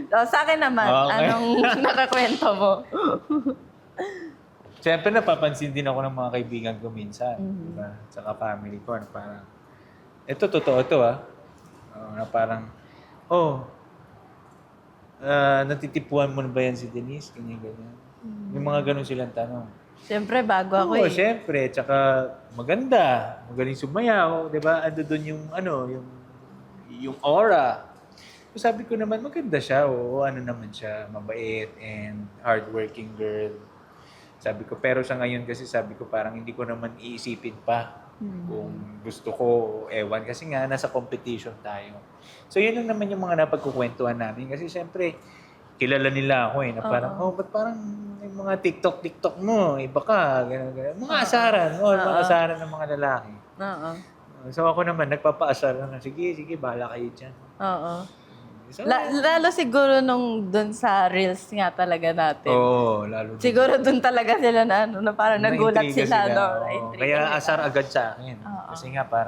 So, sa akin naman, Okay. anong nakakwento mo? Siyempre, napapansin din ako ng mga kaibigan ko minsan. Diba? Saka family ko. Na parang, ito, totoo to na parang, natitipuan mo na ba yan si Denise? Ganyan. Yung mga ganun silang tanong. Siyempre, bago ako Oo, eh. siyempre. Tsaka maganda. Magaling sumayaw. Diba? Ando doon yung aura. So, sabi ko naman, maganda siya. Oo, ano naman siya. Mabait and hardworking girl. Sabi ko, pero sa ngayon kasi sabi ko parang hindi ko naman iisipin pa kung gusto ko o ewan. Kasi nga, nasa competition tayo. So, yun lang naman yung mga napagkukwentuhan namin. Kasi siyempre, kilala nila ako na parang, ba't parang yung mga TikTok mo, iba ka, gano'n. Mga asaran, mga asaran ng mga lalaki. Oo. So, ako naman, nagpapaasar na, sige, bahala kayo dyan. Oo. So, Lalo siguro nung dun sa reels nga talaga natin. lalo. Siguro dun talaga sila na parang nagulat Naintriga sila. No? Oo. Naintriga Kaya sila. asar agad sa akin. Oo. Kasi nga parang